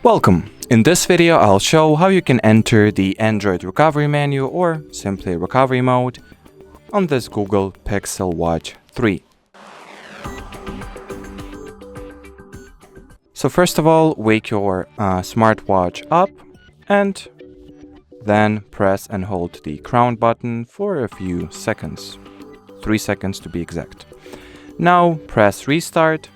Welcome! In this video I'll show how you can enter the Android recovery menu or simply recovery mode on this Google Pixel Watch 3. So first of all, wake your smartwatch up and then press and hold the crown button for a few seconds, 3 seconds to be exact. Now press restart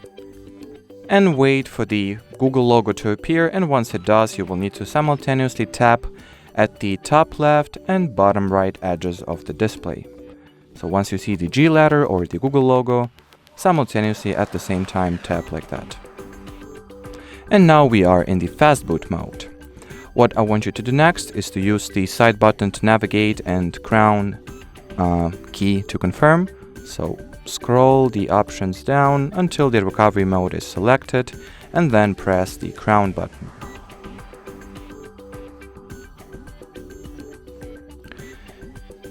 and wait for the Google logo to appear, and once it does, you will need to simultaneously tap at the top left and bottom right edges of the display. So once you see the G letter or the Google logo, simultaneously at the same time tap like that. And now we are in the fast boot mode. What I want you to do next is to use the side button to navigate and crown key to confirm. So scroll the options down until the recovery mode is selected and then press the crown button.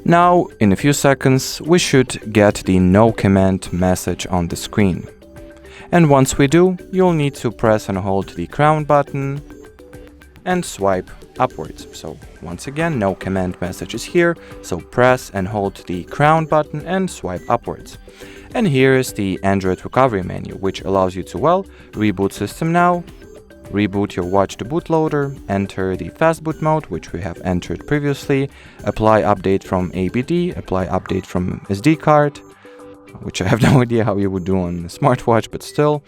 Now, in a few seconds, we should get the no command message on the screen. And once we do, you'll need to press and hold the crown button and swipe upwards. So once again, no command message is here, so press and hold the crown button and swipe upwards. And here is the Android recovery menu, which allows you to, reboot system now, reboot your watch to bootloader, enter the fast boot mode, which we have entered previously, apply update from ABD, apply update from SD card, which I have no idea how you would do on a smartwatch, but still,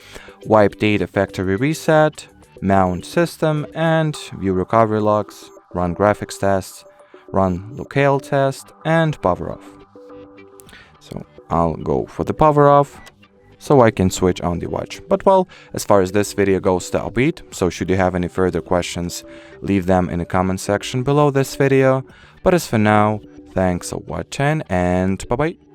wipe data factory reset, mount system, and view recovery logs, run graphics tests, run locale test, and power off. So I'll go for the power off so I can switch on the watch. But as far as this video goes, that'll be it. So should you have any further questions, leave them in the comment section below this video. But as for now, thanks for watching and bye bye.